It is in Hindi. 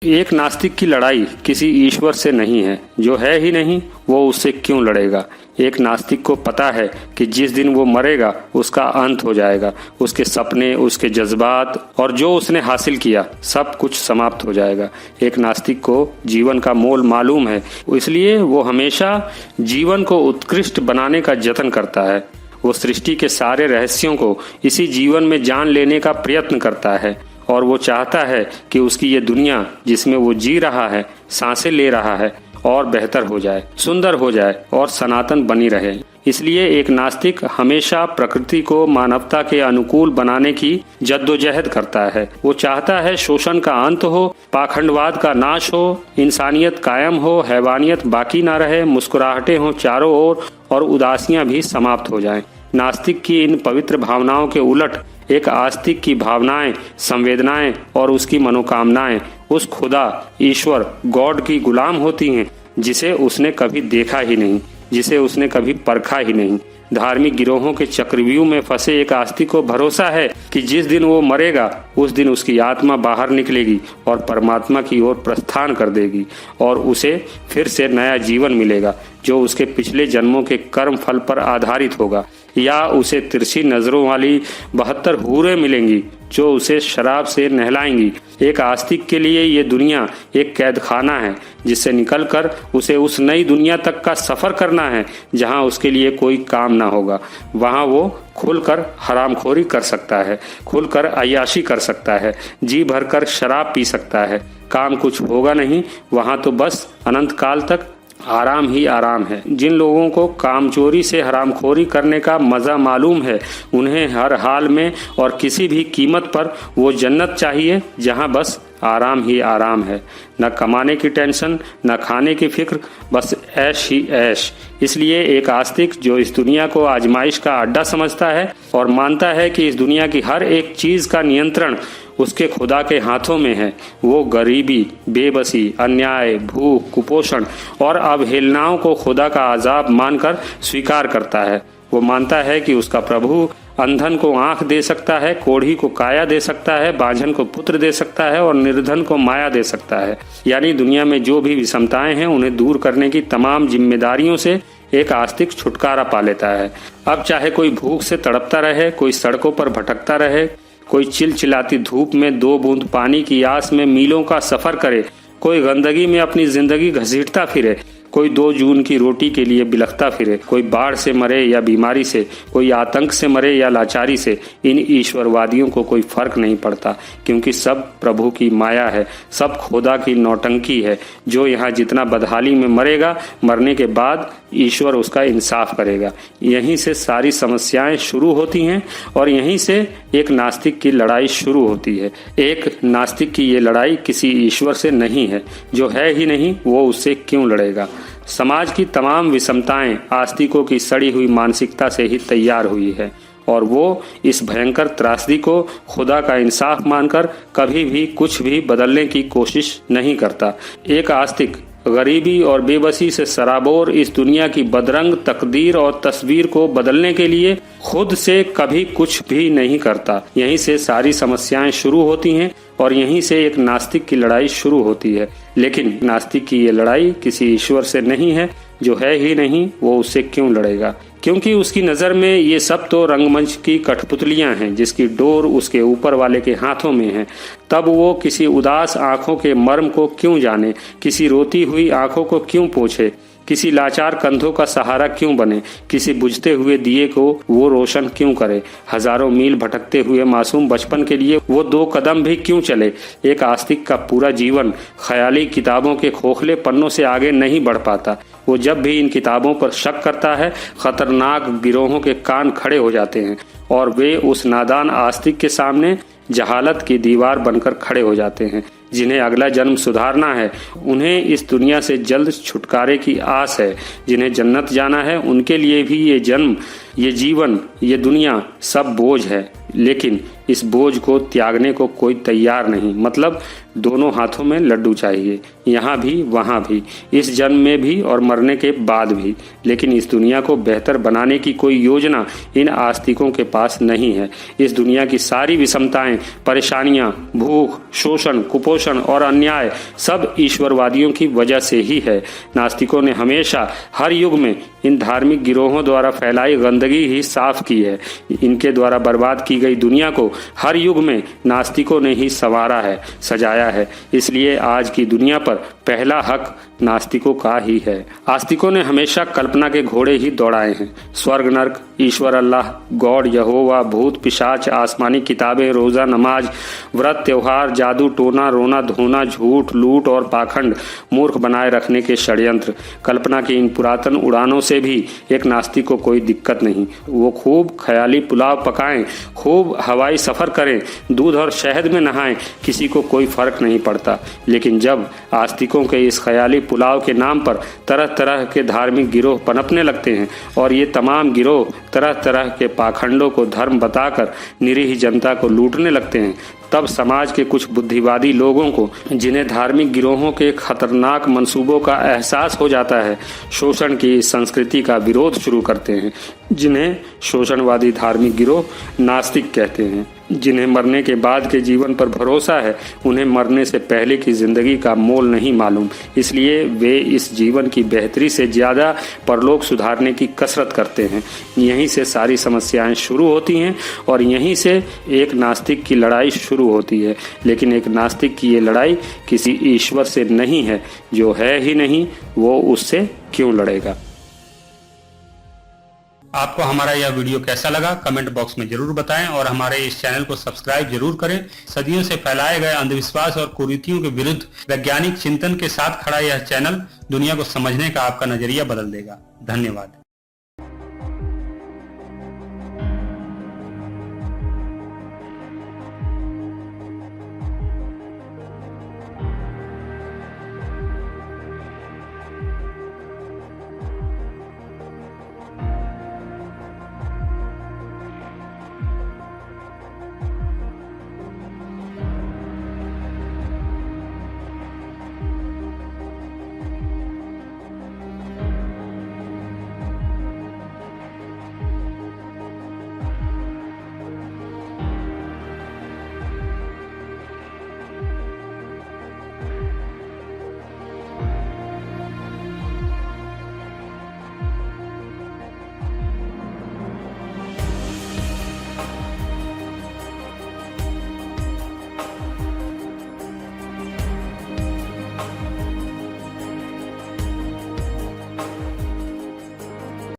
एक नास्तिक की लड़ाई किसी ईश्वर से नहीं है, जो है ही नहीं वो उससे क्यों लड़ेगा। एक नास्तिक को पता है कि जिस दिन वो मरेगा उसका अंत हो जाएगा, उसके सपने, उसके जज्बात और जो उसने हासिल किया सब कुछ समाप्त हो जाएगा। एक नास्तिक को जीवन का मोल मालूम है, इसलिए वो हमेशा जीवन को उत्कृष्ट बनाने का जतन करता है। वो सृष्टि के सारे रहस्यों को इसी जीवन में जान लेने का प्रयत्न करता है और वो चाहता है कि उसकी ये दुनिया जिसमें वो जी रहा है, सांसें ले रहा है, और बेहतर हो जाए, सुंदर हो जाए और सनातन बनी रहे। इसलिए एक नास्तिक हमेशा प्रकृति को मानवता के अनुकूल बनाने की जद्दोजहद करता है। वो चाहता है शोषण का अंत हो, पाखंडवाद का नाश हो, इंसानियत कायम हो, हैवानियत बाकी ना रहे, मुस्कुराहटें हों चारों ओर और उदासियां भी समाप्त हो जाएं। नास्तिक की इन पवित्र भावनाओं के उलट एक आस्तिक की भावनाएं, संवेदनाएं और उसकी मनोकामनाएं उस खुदा, ईश्वर, गॉड की गुलाम होती हैं जिसे उसने कभी देखा ही नहीं, जिसे उसने कभी परखा ही नहीं। धार्मिक गिरोहों के चक्रव्यूह में फंसे एक आस्तिक को भरोसा है कि जिस दिन वो मरेगा उस दिन उसकी आत्मा बाहर निकलेगी और परमात्मा की ओर प्रस्थान कर देगी और उसे फिर से नया जीवन मिलेगा जो उसके पिछले जन्मों के कर्म फल पर आधारित होगा, या उसे तिरछी नजरों वाली 72 हूरें मिलेंगी जो उसे शराब से नहलाएंगी। एक आस्तिक के लिए ये दुनिया एक कैदखाना है जिससे निकलकर उसे उस नई दुनिया तक का सफर करना है जहां उसके लिए कोई काम ना होगा। वहां वो खुलकर हरामखोरी कर सकता है, खुलकर अय्याशी कर सकता है, जी भरकर शराब पी सकता है। काम कुछ होगा नहीं, वहां तो बस अनंत काल तक आराम ही आराम है। जिन लोगों को कामचोरी से हरामखोरी करने का मजा मालूम है, उन्हें हर हाल में और किसी भी कीमत पर वो जन्नत चाहिए जहां बस आराम ही आराम है। न कमाने की टेंशन, न खाने की फिक्र, बस ऐश ही ऐश। इसलिए एक आस्तिक जो इस दुनिया को आजमाइश का अड्डा समझता है और मानता है कि इस दुनिया की हर एक चीज का नियंत्रण उसके खुदा के हाथों में है, वो गरीबी, बेबसी, अन्याय, भूख, कुपोषण और अवहेलनाओं को खुदा का अजाब मानकर स्वीकार करता है। वो मानता है कि उसका प्रभु अंधन को आंख दे सकता है, कोढ़ी को काया दे सकता है, बांझन को पुत्र दे सकता है और निर्धन को माया दे सकता है। यानी दुनिया में जो भी विषमताएं हैं उन्हें दूर करने की तमाम जिम्मेदारियों से एक आस्तिक छुटकारा पा लेता है। अब चाहे कोई भूख से तड़पता रहे, कोई सड़कों पर भटकता रहे, कोई चिलचिलाती धूप में 2 बूंद पानी की आस में मीलों का सफर करे, कोई गंदगी में अपनी जिंदगी घसीटता फिरे, कोई 2 जून की रोटी के लिए बिलखता फिरे, कोई बाढ़ से मरे या बीमारी से, कोई आतंक से मरे या लाचारी से, इन ईश्वरवादियों को कोई फर्क नहीं पड़ता, क्योंकि सब प्रभु की माया है, सब खुदा की नौटंकी है। जो यहाँ जितना बदहाली में मरेगा, मरने के बाद ईश्वर उसका इंसाफ करेगा। यहीं से सारी समस्याएं शुरू होती हैं और यहीं से एक नास्तिक की लड़ाई शुरू होती है। एक नास्तिक की ये लड़ाई किसी ईश्वर से नहीं है, जो है ही नहीं वो उससे क्यों लड़ेगा। समाज की तमाम विषमताएं आस्तिकों की सड़ी हुई मानसिकता से ही तैयार हुई है और वो इस भयंकर त्रासदी को खुदा का इंसाफ मानकर कभी भी कुछ भी बदलने की कोशिश नहीं करता। एक आस्तिक गरीबी और बेबसी से सराबोर इस दुनिया की बदरंग तकदीर और तस्वीर को बदलने के लिए खुद से कभी कुछ भी नहीं करता। यहीं से सारी समस्याएं शुरू होती हैं और यहीं से एक नास्तिक की लड़ाई शुरू होती है। लेकिन नास्तिक की ये लड़ाई किसी ईश्वर से नहीं है, जो है ही नहीं वो उससे क्यों लड़ेगा। क्योंकि उसकी नज़र में ये सब तो रंगमंच की कठपुतलियां हैं जिसकी डोर उसके ऊपर वाले के हाथों में है। तब वो किसी उदास आंखों के मर्म को क्यों जाने, किसी रोती हुई आंखों को क्यों पोछे, किसी लाचार कंधों का सहारा क्यों बने, किसी बुझते हुए दिए को वो रोशन क्यों करे। हजारों मील भटकते हुए मासूम बचपन के लिए वो 2 कदम भी क्यों चले। एक आस्तिक का पूरा जीवन ख्याली किताबों के खोखले पन्नों से आगे नहीं बढ़ पाता। वो जब भी इन किताबों पर शक करता है, खतरनाक गिरोहों के कान खड़े हो जाते हैं और वे उस नादान आस्तिक के सामने जहालत की दीवार बनकर खड़े हो जाते हैं। जिन्हें अगला जन्म सुधारना है, उन्हें इस दुनिया से जल्द छुटकारे की आस है, जिन्हें जन्नत जाना है, उनके लिए भी ये जन्म, ये जीवन, ये दुनिया सब बोझ है। लेकिन इस बोझ को त्यागने को कोई तैयार नहीं। मतलब दोनों हाथों में लड्डू चाहिए, यहाँ भी वहाँ भी, इस जन्म में भी और मरने के बाद भी। लेकिन इस दुनिया को बेहतर बनाने की कोई योजना इन आस्तिकों के पास नहीं है। इस दुनिया की सारी विषमताएं, परेशानियां, भूख, शोषण, कुपोषण और अन्याय सब ईश्वरवादियों की वजह से ही है। नास्तिकों ने हमेशा हर युग में इन धार्मिक गिरोहों द्वारा फैलाई गंदगी ही साफ की है। इनके द्वारा बर्बाद की गई दुनिया को हर युग में नास्तिकों ने ही संवारा है, सजाया है। इसलिए आज की दुनिया पर पहला हक नास्तिकों का ही है। आस्तिकों ने हमेशा कल्पना के घोड़े ही दौड़ाए हैं। स्वर्ग, नर्क, ईश्वर, अल्लाह, गॉड, यहोवा, भूत, पिशाच, आसमानी किताबें, रोजा, नमाज, व्रत, त्योहार, जादू, टोना, रोना, धोना, झूठ, लूट और पाखंड, मूर्ख बनाए रखने के षड्यंत्र। कल्पना की इन पुरातन उड़ानों से भी एक नास्तिक को कोई दिक्कत नहीं। वो खूब ख्याली पुलाव पकाएं, खूब हवाई सफर करें, दूध और शहद में नहाएं, किसी को कोई फर्क नहीं पड़ता। लेकिन जब आस्तिकों के इस ख्याली पुलाव के नाम पर तरह तरह के धार्मिक गिरोह पनपने लगते हैं और ये तमाम गिरोह तरह तरह के पाखंडों को धर्म बताकर निरीह जनता को लूटने लगते हैं, तब समाज के कुछ बुद्धिवादी लोगों को, जिन्हें धार्मिक गिरोहों के खतरनाक मंसूबों का एहसास हो जाता है, शोषण की इस संस्कृति का विरोध शुरू करते हैं, जिन्हें शोषणवादी धार्मिक गिरोह नास्तिक कहते हैं। जिन्हें मरने के बाद के जीवन पर भरोसा है, उन्हें मरने से पहले की जिंदगी का मोल नहीं मालूम। इसलिए वे इस जीवन की बेहतरी से ज्यादा परलोक सुधारने की कसरत करते हैं। यहीं से सारी समस्याएं शुरू होती हैं और यहीं से एक नास्तिक की लड़ाई शुरू होती है। लेकिन एक नास्तिक की ये लड़ाई किसी ईश्वर से नहीं है। जो है ही नहीं, वो उससे क्यों लड़ेगा। आपको हमारा यह वीडियो कैसा लगा कमेंट बॉक्स में जरूर बताएं और हमारे इस चैनल को सब्सक्राइब जरूर करें। सदियों से फैलाए गए अंधविश्वास और कुरीतियों के विरुद्ध वैज्ञानिक चिंतन के साथ खड़ा यह चैनल दुनिया को समझने का आपका नजरिया बदल देगा। धन्यवाद।